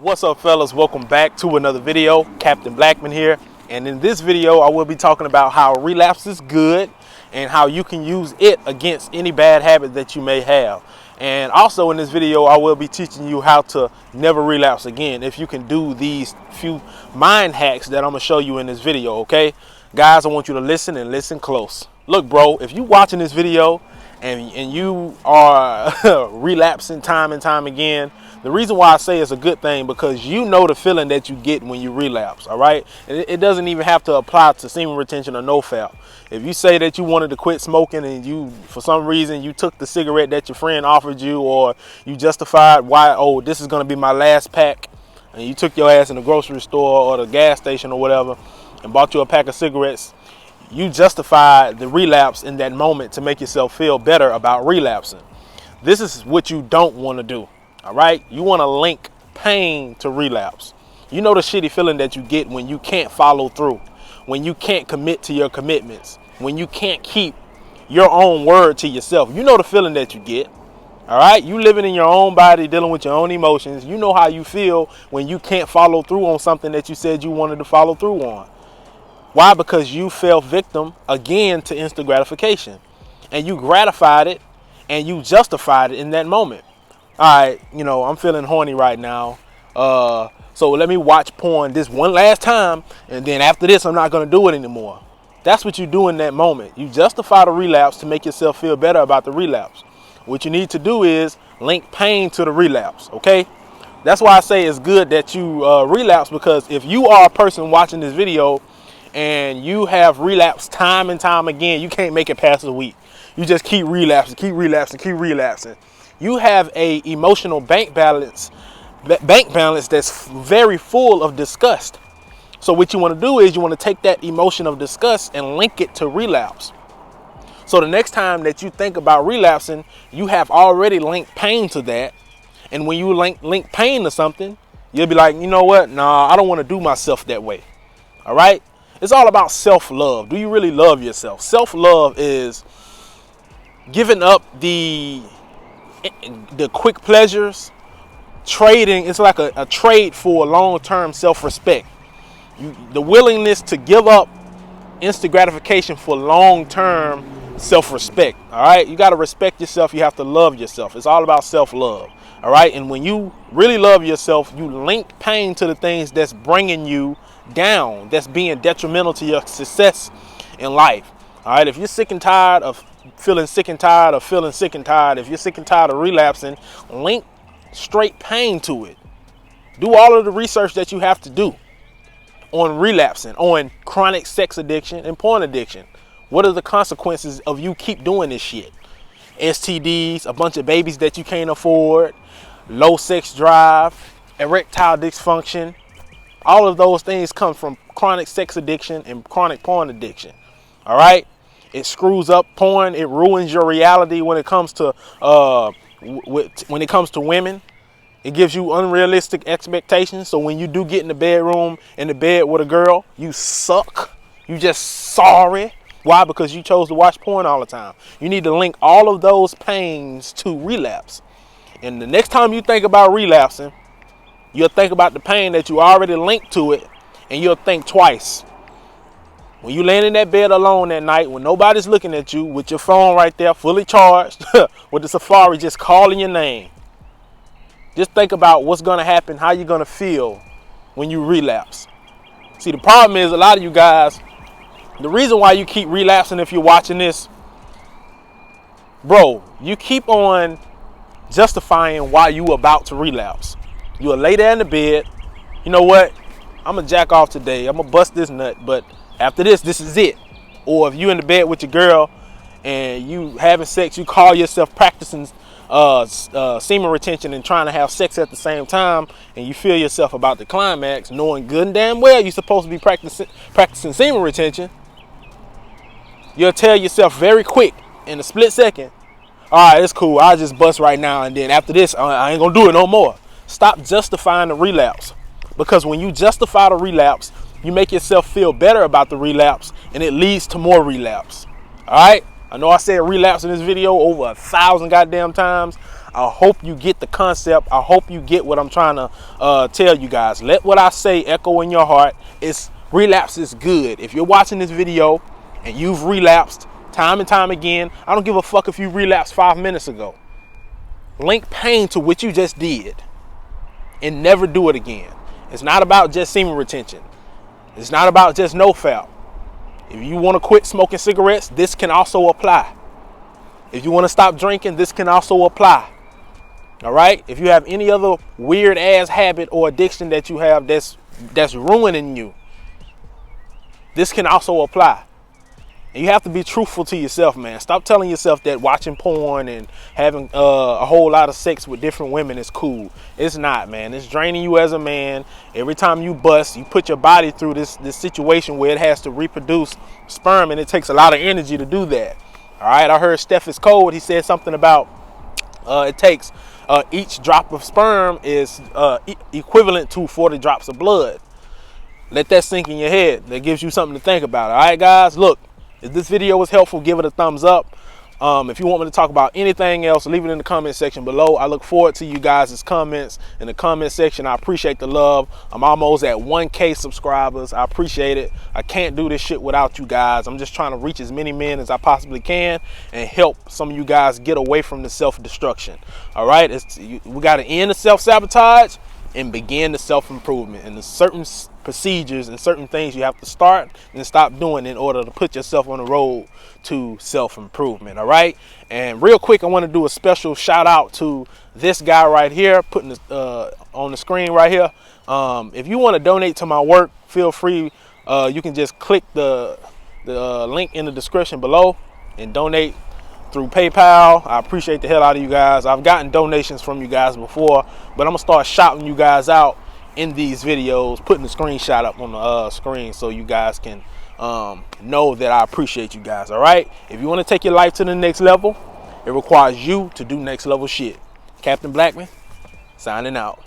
What's up, fellas? Welcome back to another video. Captain Blackmon here, and in this video I will be talking about how relapse is good and how you can use it against any bad habit that you may have. And also in this video I will be teaching you how to never relapse again if you can do these few mind hacks that I'm gonna show you in this video. Okay guys, I want you to listen and listen close. Look bro, if you watching this video and you are relapsing time and time again, the reason why I say it's a good thing because you know the feeling that you get when you relapse. All right, it doesn't even have to apply to semen retention or no fap. If you say that you wanted to quit smoking and you for some reason you took the cigarette that your friend offered you, or you justified why, oh, this is going to be my last pack, and you took your ass in the grocery store or the gas station or whatever and bought you a pack of cigarettes, you justified the relapse in that moment to make yourself feel better about relapsing. This is what you don't want to do. All right, you want to link pain to relapse. You know the shitty feeling that you get when you can't follow through, when you can't commit to your commitments, when you can't keep your own word to yourself. You know the feeling that you get. All right, you living in your own body, dealing with your own emotions. You know how you feel when you can't follow through on something that you said you wanted to follow through on. Why? Because you fell victim again to instant gratification, and you gratified it and you justified it in that moment. All right, you know, I'm feeling horny right now. So let me watch porn this one last time, and then after this, I'm not going to do it anymore. That's what you do in that moment. You justify the relapse to make yourself feel better about the relapse. What you need to do is link pain to the relapse, okay? That's why I say it's good that you relapse, because if you are a person watching this video and you have relapsed time and time again, you can't make it past a week. You just keep relapsing, keep relapsing, keep relapsing. You have a emotional bank balance that's very full of disgust. So what you want to do is you want to take that emotion of disgust and link it to relapse. So the next time that you think about relapsing, you have already linked pain to that. And when you link pain to something, you'll be like, you know what? Nah, I don't want to do myself that way. All right? It's all about self-love. Do you really love yourself? Self-love is giving up the quick pleasures, trading. It's like a trade for long-term self-respect. The willingness to give up instant gratification for long-term self-respect. All right, you got to respect yourself. You have to love yourself. It's all about self-love. All right, and when you really love yourself, you link pain to the things that's bringing you down, that's being detrimental to your success in life. All right, if you're sick and tired of feeling sick and tired of feeling sick and tired, if you're sick and tired of relapsing, link straight pain to it. Do all of the research that you have to do on relapsing, on chronic sex addiction and porn addiction. What are the consequences of you keep doing this shit? STDs, a bunch of babies that you can't afford, low sex drive, erectile dysfunction. All of those things come from chronic sex addiction and chronic porn addiction. All right? It screws up porn. It ruins your reality when it comes to women. It gives you unrealistic expectations. So when you do get in the bed with a girl, you suck. You just sorry. Why? Because you chose to watch porn all the time. You need to link all of those pains to relapse. And the next time you think about relapsing, you'll think about the pain that you already linked to it, and you'll think twice. When you laying in that bed alone at night, when nobody's looking at you, with your phone right there, fully charged, with the Safari just calling your name, just think about what's going to happen, how you're going to feel when you relapse. See, the problem is a lot of you guys, the reason why you keep relapsing, if you're watching this, bro, you keep on justifying why you about to relapse. You'll lay there in the bed, you know what, I'm going to jack off today, I'm going to bust this nut, but after this is it. Or if you're in the bed with your girl and you having sex, you call yourself practicing semen retention and trying to have sex at the same time, and you feel yourself about the climax, knowing good and damn well you're supposed to be practicing semen retention. You'll tell yourself very quick, in a split second, all right, it's cool, I'll just bust right now, and then after this, I ain't gonna do it no more. Stop justifying the relapse. Because when you justify the relapse, you make yourself feel better about the relapse, and it leads to more relapse. All right? I know I said relapse in this video over 1,000 goddamn times. I hope you get the concept. I hope you get what I'm trying to tell you guys. Let what I say echo in your heart. Relapse is good. If you're watching this video and you've relapsed time and time again, I don't give a fuck if you relapsed 5 minutes ago. Link pain to what you just did and never do it again. It's not about just semen retention. It's not about just no fap. If you want to quit smoking cigarettes, this can also apply. If you want to stop drinking, this can also apply. All right? If you have any other weird ass habit or addiction that you have that's ruining you, this can also apply. And you have to be truthful to yourself, man. Stop telling yourself that watching porn and having a whole lot of sex with different women is cool. It's not, man. It's draining you as a man. Every time you bust, you put your body through this situation where it has to reproduce sperm, and it takes a lot of energy to do that. All right, I heard Steph Code. He said something about it takes each drop of sperm is equivalent to 40 drops of blood. Let that sink in your head. That gives you something to think about. All right, guys, look. If this video was helpful, give it a thumbs up. If you want me to talk about anything else, leave it in the comment section below. I look forward to you guys' comments in the comment section. I appreciate the love. I'm almost at 1K subscribers. I appreciate it. I can't do this shit without you guys. I'm just trying to reach as many men as I possibly can and help some of you guys get away from the self-destruction. All right? We got to end the self-sabotage and begin the self-improvement. And there's certain procedures and certain things you have to start and stop doing in order to put yourself on the road to self-improvement. All right? And real quick, I want to do a special shout out to this guy right here, putting this on the screen right here. If you want to donate to my work, feel free. You can just click the link in the description below and donate through PayPal. I appreciate the hell out of you guys. I've gotten donations from you guys before, but I'm gonna start shouting you guys out in these videos, putting the screenshot up on the screen so you guys can know that I appreciate you guys. All right, if you want to take your life to the next level, it requires you to do next level shit. Captain Blackmon signing out.